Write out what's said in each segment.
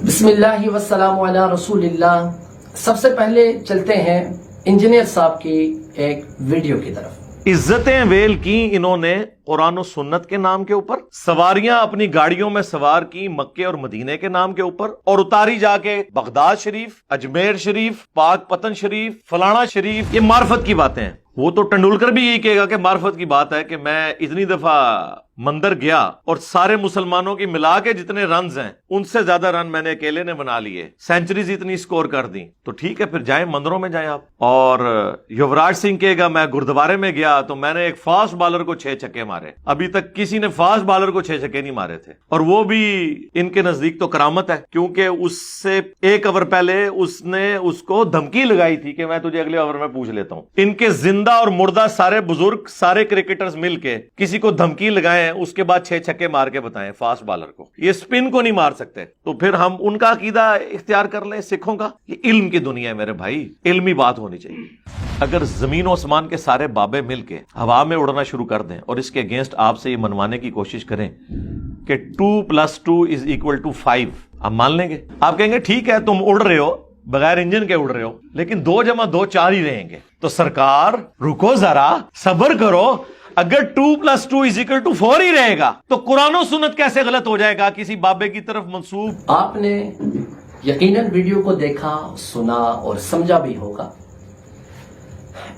بسم اللہ والسلام علی رسول اللہ۔ سب سے پہلے چلتے ہیں انجینئر صاحب کی ایک ویڈیو کی طرف۔ عزتیں ویل کی انہوں نے قرآن و سنت کے نام کے اوپر، سواریاں اپنی گاڑیوں میں سوار کی مکے اور مدینے کے نام کے اوپر، اور اتاری جا کے بغداد شریف، اجمیر شریف، پاک پتن شریف، فلانا شریف۔ یہ معرفت کی باتیں ہیں۔ وہ تو ٹنڈولکر بھی یہی کہے گا کہ معرفت کی بات ہے کہ میں اتنی دفعہ مندر گیا اور سارے مسلمانوں کی ملا کے جتنے رنز ہیں ان سے زیادہ رن میں نے اکیلے نے بنا لیے، سینچریز اتنی سکور کر دی۔ تو ٹھیک ہے، پھر جائیں مندروں میں جائیں آپ۔ اور یوراج سنگھ کہے گا میں گردوارے میں گیا تو میں نے ایک فاسٹ بالر کو 6 چھکے مارے۔ ابھی تک کسی نے فاسٹ بالر کو 6 چھکے نہیں مارے تھے، اور وہ بھی ان کے نزدیک تو کرامت ہے، کیونکہ اس سے 1 اوور پہلے اس نے اس کو دھمکی لگائی تھی کہ میں تجھے اگلے اوور میں پوچھ لیتا ہوں۔ ان کے زندہ اور مردہ سارے بزرگ، سارے کرکٹرز مل کے کسی کو دھمکی لگائیں، اس کے بعد 6 چھکے مار کے بتائیں فاسٹ بالر کو، یہ سپن کو نہیں مار سکتے۔ تو پھر ہم ان کا عقیدہ اختیار کر لیں سکھوں کا؟ یہ علم کی دنیا ہے میرے بھائی، علمی بات ہونی چاہیے۔ اگر زمین و آسمان کے سارے بابے مل کے ہوا میں اڑنا شروع کر دیں اور اس کے اگینسٹ آپ سے یہ منوانے کی کوشش کریں کہ 2 + 2 = 5، آپ مان لیں گے؟ آپ کہیں گے ٹھیک ہے تم اڑ رہے ہو، بغیر انجن کے اڑ رہے ہو، لیکن 2 + 2 4 ہی رہیں گے۔ تو سرکار رکو ذرا، صبر کرو۔ اگر 2 + 2 = 4 ہی رہے گا تو قرآن و سنت کیسے غلط ہو جائے گا کسی بابے کی طرف منسوب؟ آپ نے یقیناً ویڈیو کو دیکھا، سنا اور سمجھا بھی ہوگا۔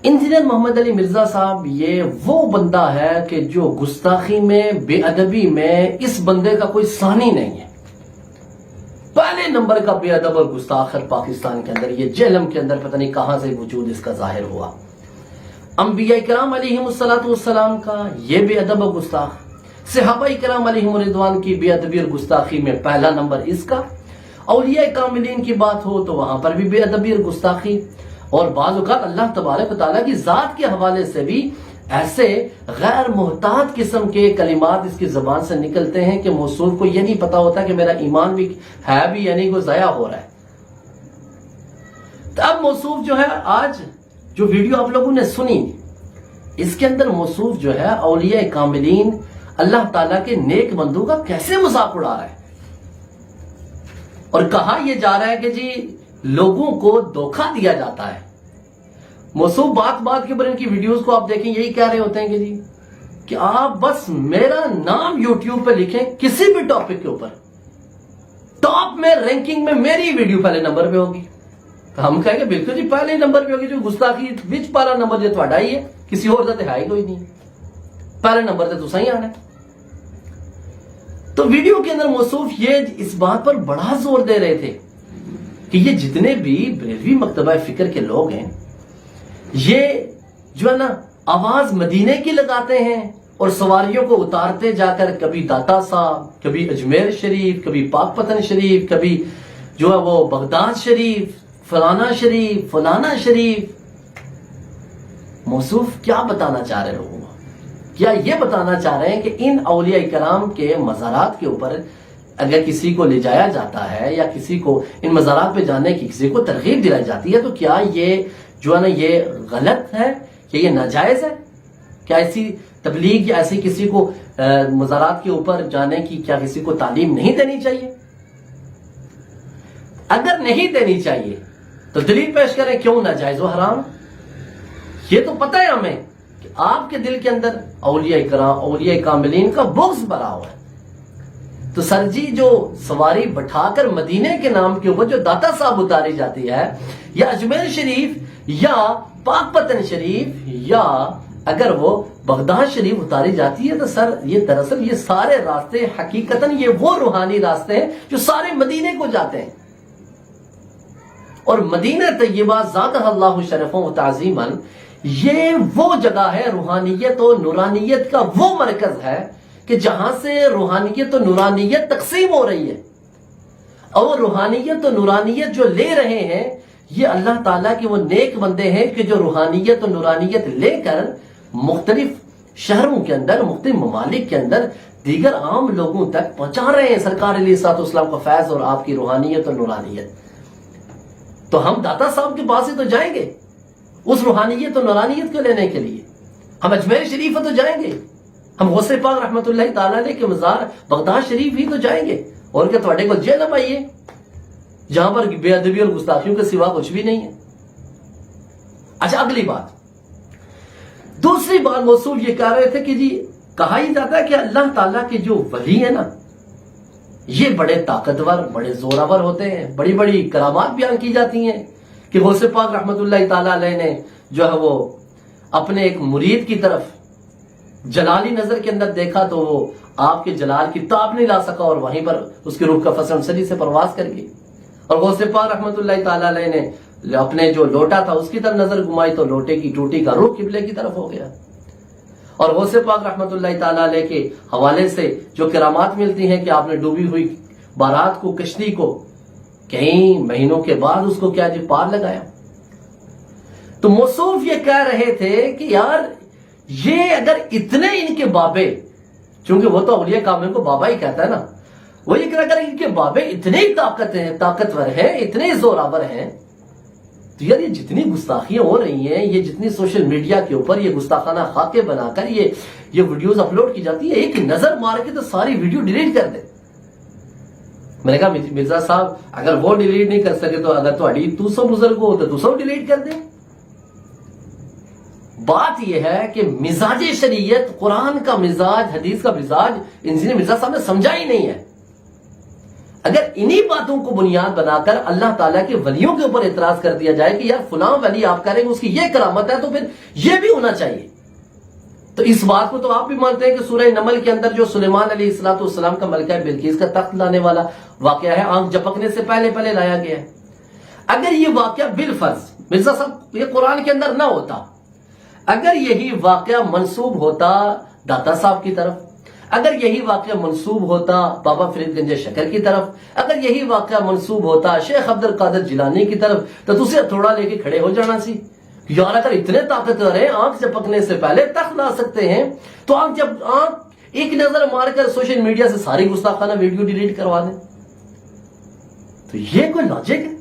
انجینئر محمد علی مرزا صاحب یہ وہ بندہ ہے کہ جو گستاخی میں، بے ادبی میں اس بندے کا کوئی ثانی نہیں ہے۔ پہلے نمبر کا بے ادب اور گستاخ پاکستان کے اندر، یہ جہلم کے اندر پتہ نہیں کہاں سے وجود اس کا ظاہر ہوا۔ انبیاء کرام علیہم السلام کا یہ بے ادب و گستاخ، صحابہ کرام علیہم الرضوان کی بے ادبی اور گستاخی میں پہلا نمبر اس کا۔ اولیاء کاملین کی بات ہو تو وہاں پر بھی بے ادبی اور گستاخی، اور بعض اوقات اللہ تبارک و تعالیٰ کی ذات کے حوالے سے بھی ایسے غیر محتاط قسم کے کلمات اس کی زبان سے نکلتے ہیں کہ موصوف کو یہ نہیں پتا ہوتا کہ میرا ایمان بھی ہے بھی یعنی کو ضائع ہو رہا ہے۔ تو اب موصوف جو ہے، آج جو ویڈیو آپ لوگوں نے سنی، اس کے اندر موصوف جو ہے اولیاء کاملین، اللہ تعالیٰ کے نیک بندوں کا کیسے مذاق اڑا رہا ہے، اور کہا یہ جا رہا ہے کہ جی لوگوں کو دھوکہ دیا جاتا ہے۔ موصوف بات کے اوپر ان کی ویڈیوز کو آپ دیکھیں، یہی کہہ رہے ہوتے ہیں کہ جی کہ آپ بس میرا نام یوٹیوب پہ لکھیں کسی بھی ٹاپک کے اوپر، ٹاپ میں رینکنگ میں میری ویڈیو پہلے نمبر پہ ہوگی۔ تو ہم کہیں گے بالکل جی پہلے نمبر پہ ہوگی، جو گستاخی وچ پہلا نمبر جو تھوڑا ہی ہے، کسی اور کا ہے ہی کوئی نہیں، پہلے نمبر سے تو صحیح آنا ہے۔ تو ویڈیو کے اندر موصوف یہ اس بات پر بڑا زور دے رہے تھے کہ یہ جتنے بھی بریلوی مکتبہ فکر کے لوگ ہیں، یہ جو ہے نا آواز مدینے کی لگاتے ہیں اور سواریوں کو اتارتے جا کر کبھی داتا صاحب، کبھی اجمیر شریف، کبھی پاک پتن شریف، کبھی جو ہے وہ بغداد شریف، فلانا شریف، فلانا شریف۔ موصوف کیا بتانا چاہ رہے لوگوں کو؟ کیا یہ بتانا چاہ رہے ہیں کہ ان اولیاء کرام کے مزارات کے اوپر اگر کسی کو لے جایا جاتا ہے یا کسی کو ان مزارات پہ جانے کی کسی کو ترغیب دلائی جاتی ہے تو کیا یہ جو ہے نا یہ غلط ہے، کیا یہ ناجائز ہے؟ کیا ایسی تبلیغ یا ایسی کسی کو مزارات کے اوپر جانے کی کیا کسی کو تعلیم نہیں دینی چاہیے؟ اگر نہیں دینی چاہیے تو دلیل پیش کریں کیوں ناجائز و حرام؟ یہ تو پتہ ہے ہمیں کہ آپ کے دل کے اندر اولیاء کرام، اولیاء کاملین کا بغض بھرا ہوا ہے۔ تو سر جی جو سواری بٹھا کر مدینے کے نام کے اوپر جو داتا صاحب اتاری جاتی ہے، یا اجمیر شریف یا پاک پتن شریف، یا اگر وہ بغداد شریف اتاری جاتی ہے، تو سر یہ دراصل یہ سارے راستے حقیقتاً یہ وہ روحانی راستے ہیں جو سارے مدینے کو جاتے ہیں۔ اور مدینہ طیبہ زادہ اللہ شرفا و تعظیما، یہ وہ جگہ ہے، روحانیت و نورانیت کا وہ مرکز ہے کہ جہاں سے روحانیت و نورانیت تقسیم ہو رہی ہے، اور روحانیت و نورانیت جو لے رہے ہیں یہ اللہ تعالیٰ کے وہ نیک بندے ہیں کہ جو روحانیت و نورانیت لے کر مختلف شہروں کے اندر، مختلف ممالک کے اندر دیگر عام لوگوں تک پہنچا رہے ہیں سرکار علیہ الصلوۃ والسلام کا فیض اور آپ کی روحانیت اور نورانیت۔ تو ہم داتا صاحب کے پاس ہی تو جائیں گے اس روحانیت اور نورانیت کو لینے کے لیے، ہم اجمیر شریف تو جائیں گے، ہم غوث پاک رحمت اللہ تعالیٰ علیہ کے مزار بغداد شریف ہی تو جائیں گے، اور کیا تھوڑے کو جیل آئیے؟ جہاں پر بے ادبی اور گستاخیوں کے سوا کچھ بھی نہیں ہے. اچھا اگلی بات، دوسری بات موصول یہ کہہ رہے تھے کہ جی کہا ہی جاتا ہے کہ اللہ تعالیٰ کے جو ولی ہیں نا یہ بڑے طاقتور، بڑے زوراور ہوتے ہیں، بڑی بڑی کرامات بیان کی جاتی ہیں کہ غوث پاک رحمت اللہ تعالیٰ علیہ نے جو ہے وہ اپنے ایک مرید کی طرف جلالی نظر کے اندر دیکھا تو وہ آپ کے جلال کی تاب نہیں لا سکا اور وہیں پر اس کی روح کا فسن سری سے پرواز کر گئی. اور غوث پاک رحمت اللہ تعالیٰ علیہ نے اپنے جو لوٹا تھا اس کی طرف نظر گھمائی تو لوٹے کی ٹوٹی کا رخ قبلے کی طرف ہو گیا. اور غوث پاک رحمت اللہ تعالیٰ علیہ کے حوالے سے جو کرامات ملتی ہیں کہ آپ نے ڈوبی ہوئی بارات کو، کشتی کو کئی مہینوں کے بعد اس کو کیا جی پار لگایا. تو موصوف یہ کہہ رہے تھے کہ یار یہ اگر اتنے ان کے بابے، چونکہ وہ تو اولیاء کامل کو بابا ہی کہتا ہے نا، وہ یہ کہ اگر ان کے بابے اتنے ہی طاقتور ہیں، اتنے زوراور ہیں، تو یار یہ جتنی گستاخیاں ہو رہی ہیں، یہ جتنی سوشل میڈیا کے اوپر یہ گستاخانہ خاکے بنا کر یہ ویڈیوز اپلوڈ کی جاتی ہے، ایک نظر مار کے تو ساری ویڈیو ڈیلیٹ کر دے. میں نے کہا مرزا صاحب اگر وہ ڈیلیٹ نہیں کر سکے تو اگر تھوڑی 200 بزرگ ہو تو 200 ڈیلیٹ کر دیں. بات یہ ہے کہ مزاج شریعت، قرآن کا مزاج، حدیث کا مزاج انجینئر مرزا صاحب نے سمجھا ہی نہیں ہے. اگر انہی باتوں کو بنیاد بنا کر اللہ تعالیٰ کے ولیوں کے اوپر اعتراض کر دیا جائے کہ یار فلاں ولی آپ کہہ رہے ہیں اس کی یہ کرامت ہے تو پھر یہ بھی ہونا چاہیے. تو اس بات کو تو آپ بھی مانتے ہیں کہ سورہ نمل کے اندر جو سلیمان علیہ السلام کا ملکہ بلقیس کا تخت لانے والا واقعہ ہے، آنکھ جھپکنے سے پہلے لایا گیا ہے. اگر یہ واقعہ بالفرض مرزا صاحب یہ قرآن کے اندر نہ ہوتا، اگر یہی واقعہ منسوب ہوتا داتا صاحب کی طرف، اگر یہی واقعہ منسوب ہوتا بابا فرید گنج شکر کی طرف، اگر یہی واقعہ منسوب ہوتا شیخ عبد القادر جیلانی کی طرف، تو تسے تھوڑا لے کے کھڑے ہو جانا سی. یار اگر اتنے طاقتور ہیں، آنکھ جھپکنے سے پہلے تخت لا سکتے ہیں، تو آپ جب آنکھ ایک نظر مار کر سوشل میڈیا سے ساری گستاخانہ ویڈیو ڈیلیٹ کروا دیں. تو یہ کوئی لاجک ہے؟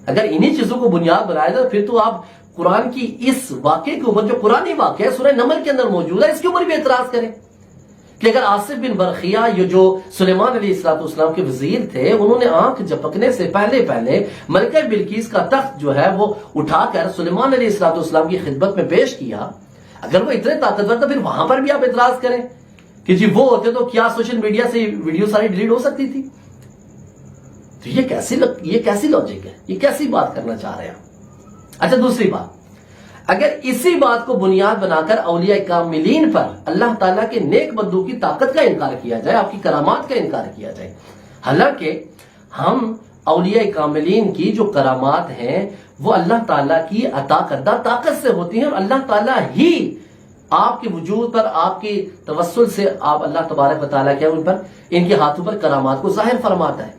اگر انہی چیزوں کو بنیاد بنایا جائے پھر تو آپ قرآن کی اس واقعے کے اوپر جو قرآنی واقعہ ہے سورہ نمل کے اندر موجود ہے اس کے اوپر بھی اعتراض کریں کہ اگر آصف بن برخیہ یہ جو سلیمان علیہ السلام کے وزیر تھے، انہوں نے آنکھ جھپکنے سے پہلے ملکہ بلقیس کا تخت جو ہے وہ اٹھا کر سلیمان علیہ السلام کی خدمت میں پیش کیا، اگر وہ اتنے طاقتور تھا پھر وہاں پر بھی آپ اعتراض کریں کہ جی وہ ہوتے تو کیا سوشل میڈیا سے ویڈیو ساری ڈیلیٹ ہو سکتی تھی. تو یہ کیسی لاجک ہے؟ یہ کیسی بات کرنا چاہ رہے ہیں؟ اچھا دوسری بات، اگر اسی بات کو بنیاد بنا کر اولیاء کاملین پر اللہ تعالیٰ کے نیک بندوں کی طاقت کا انکار کیا جائے، آپ کی کرامات کا انکار کیا جائے، حالانکہ ہم اولیاء کاملین کی جو کرامات ہیں وہ اللہ تعالیٰ کی عطا کردہ طاقت سے ہوتی ہیں، اور اللہ تعالیٰ ہی آپ کے وجود پر، آپ کی توسل سے آپ اللہ تبارک و تعالیٰ کیا ان کے ہاتھوں پر کرامات کو ظاہر فرماتا ہے.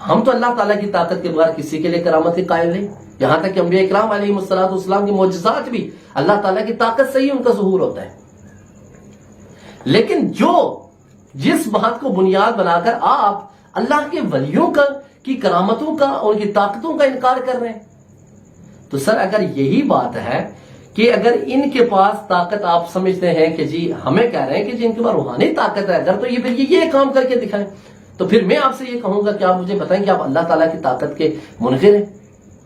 ہم تو اللہ تعالیٰ کی طاقت کے بغیر کسی کے لیے کرامت کے قائل نہیں، یہاں تک کہ انبیاء اکرام علیہ السلام کے معجزات بھی اللہ تعالیٰ کی طاقت سے ہی ان کا ظہور ہوتا ہے. لیکن جس بات کو بنیاد بنا کر آپ اللہ کے ولیوں کی کرامتوں کا اور ان کی طاقتوں کا انکار کر رہے ہیں، تو سر اگر یہی بات ہے کہ اگر ان کے پاس طاقت آپ سمجھتے ہیں کہ جی ہمیں کہہ رہے ہیں کہ جی ان کے پاس روحانی طاقت ہے، اگر تو یہ کام کر کے دکھائیں، تو پھر میں آپ سے یہ کہوں گا کہ آپ مجھے بتائیں کہ آپ اللہ تعالیٰ کی طاقت کے منکر ہیں.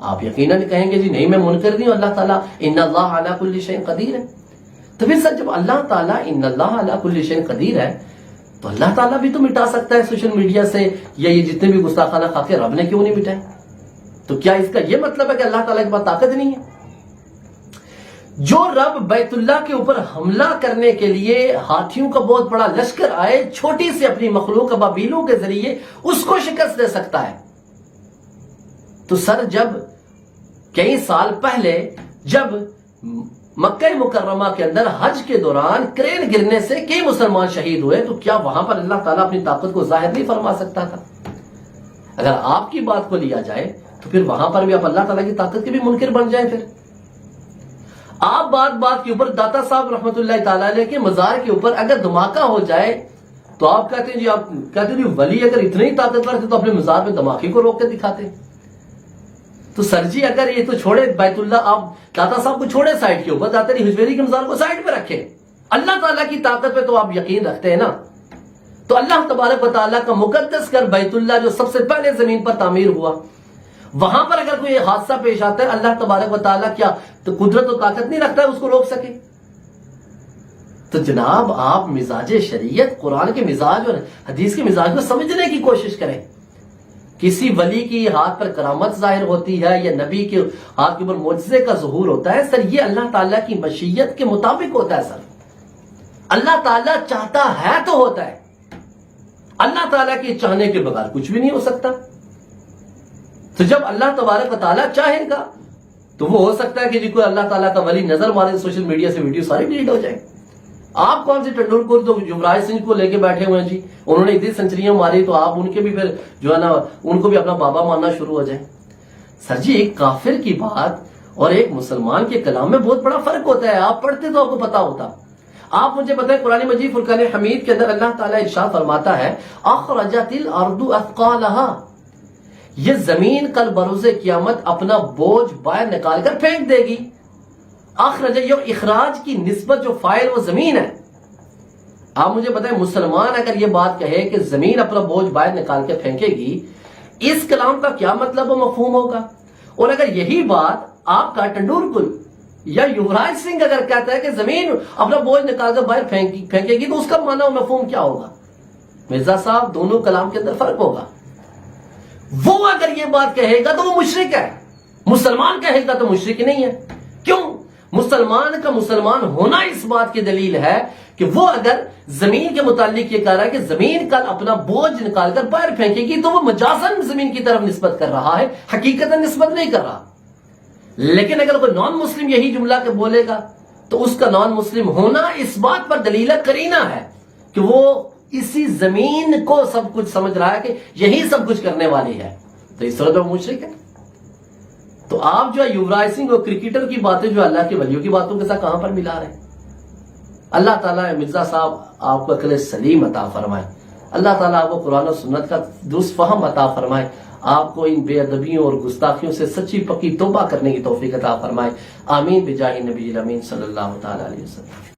آپ یقیناً کہیں گے جی نہیں میں منکر نہیں ہوں، اللہ تعالیٰ ان اللہ علی کل شیء قدیر ہے. تو پھر سر جب اللہ تعالیٰ ان اللہ علی کل شیء قدیر ہے تو اللہ تعالیٰ بھی تو مٹا سکتا ہے سوشل میڈیا سے یا یہ جتنے بھی گستاخانہ خاکے، رب نے کیوں نہیں مٹائے؟ تو کیا اس کا یہ مطلب ہے کہ اللہ تعالیٰ کے پاس طاقت نہیں ہے؟ جو رب بیت اللہ کے اوپر حملہ کرنے کے لیے ہاتھیوں کا بہت بڑا لشکر آئے چھوٹی سے اپنی مخلوق ابابیلوں کے ذریعے اس کو شکست دے سکتا ہے، تو سر جب کئی سال پہلے جب مکہ مکرمہ کے اندر حج کے دوران کرین گرنے سے کئی مسلمان شہید ہوئے، تو کیا وہاں پر اللہ تعالیٰ اپنی طاقت کو ظاہر نہیں فرما سکتا تھا؟ اگر آپ کی بات کو لیا جائے تو پھر وہاں پر بھی آپ اللہ تعالیٰ کی طاقت کے بھی منکر بن جائیں. پھر آپ بات کے اوپر داتا صاحب رحمت اللہ تعالیٰ علیہ کے مزار کے اوپر اگر دھماکہ ہو جائے تو آپ کہتے ہیں جی ولی اگر اتنے ہی طاقتور تھے تو اپنے مزار میں دھماکے کو روک کے دکھاتے. تو سر جی اگر یہ تو چھوڑے بیت اللہ، آپ داتا صاحب کو چھوڑے سائڈ کے اوپر، داتا علی حجویری کے مزار کو سائڈ پہ رکھے، اللہ تعالیٰ کی طاقت پہ تو آپ یقین رکھتے ہیں نا. تو اللہ تبارک و تعالیٰ کا مقدس گھر بیت اللہ جو سب سے پہلے زمین پر تعمیر ہوا، وہاں پر اگر کوئی حادثہ پیش آتا ہے، اللہ تبارک و تعالیٰ کیا تو قدرت و طاقت نہیں رکھتا ہے اس کو روک سکے؟ تو جناب آپ مزاج شریعت، قرآن کے مزاج اور حدیث کے مزاج کو سمجھنے کی کوشش کریں۔ کسی ولی کی ہاتھ پر کرامت ظاہر ہوتی ہے یا نبی کے ہاتھ کے اوپر معجزے کا ظہور ہوتا ہے، سر یہ اللہ تعالیٰ کی مشیت کے مطابق ہوتا ہے۔ سر اللہ تعالیٰ چاہتا ہے تو ہوتا ہے، اللہ تعالیٰ کے چاہنے کے بغیر کچھ بھی نہیں ہو سکتا۔ تو جب اللہ تبارک و تعالیٰ چاہے گا تو وہ ہو سکتا ہے کہ جی کوئی اللہ تعالیٰ کا ولی نظر مارے، سوشل میڈیا سے ویڈیو ساری ڈیلیٹ ہو جائے۔ آپ کون سے ٹنڈولکر تو یوراج سنگھ کو لے کے بیٹھے ہوئے ہیں جی، انہوں نے اتنی سنچریاں ماری تو آپ ان کے بھی پھر جو ہے نا ان کو بھی اپنا بابا ماننا شروع ہو جائے۔ سر جی ایک کافر کی بات اور ایک مسلمان کے کلام میں بہت بڑا فرق ہوتا ہے، آپ پڑھتے تو آپ کو پتا ہوتا۔ آپ مجھے بتائیں قرآن مجید فرقان حمید کے اندر اللہ تعالیٰ ارشاد فرماتا ہے اخرجت الارض اثقالها، یہ زمین کل بروز قیامت اپنا بوجھ باہر نکال کر پھینک دے گی۔ اخرج، یہ اخراج کی نسبت جو فاعل وہ زمین ہے۔ آپ مجھے بتائیں مسلمان اگر یہ بات کہے کہ زمین اپنا بوجھ باہر نکال کے پھینکے گی، اس کلام کا کیا مطلب و مفہوم ہوگا؟ اور اگر یہی بات آپ کا ٹنڈولکر یا یوراج سنگھ اگر کہتا ہے کہ زمین اپنا بوجھ نکال کر باہر پھینکے گی تو اس کا معنی و مفہوم کیا ہوگا؟ مرزا صاحب دونوں کلام کے اندر فرق ہوگا۔ وہ اگر یہ بات کہے گا تو وہ مشرک ہے، مسلمان کہے گا تو مشرک نہیں ہے۔ کیوں؟ مسلمان کا مسلمان ہونا اس بات کی دلیل ہے کہ وہ اگر زمین کے متعلق یہ کہہ رہا ہے کہ زمین کل اپنا بوجھ نکال کر باہر پھینکے گی تو وہ مجازن زمین کی طرف نسبت کر رہا ہے، حقیقت نسبت نہیں کر رہا۔ لیکن اگر کوئی نان مسلم یہی جملہ کے بولے گا تو اس کا نان مسلم ہونا اس بات پر دلیل کرینہ ہے کہ وہ اسی زمین کو سب کچھ سمجھ رہا ہے کہ یہی سب کچھ کرنے والی ہے، تو اس طرح تو مشرک ہے۔ تو آپ جو ہے یوراج سنگھ اور کرکٹر کی باتیں جو اللہ کے ولیوں کی باتوں کے ساتھ کہاں پر ملا رہے ہیں؟ اللہ تعالیٰ مرزا صاحب آپ کو عقل سلیم عطا فرمائے، اللہ تعالیٰ آپ کو قرآن و سنت کا درست فہم عطا فرمائے، آپ کو ان بے ادبیوں اور گستاخیوں سے سچی پکی توبہ کرنے کی توفیق عطا فرمائے۔ آمین بجاہ نبی الامین صلی اللہ تعالیٰ علیہ وسلم۔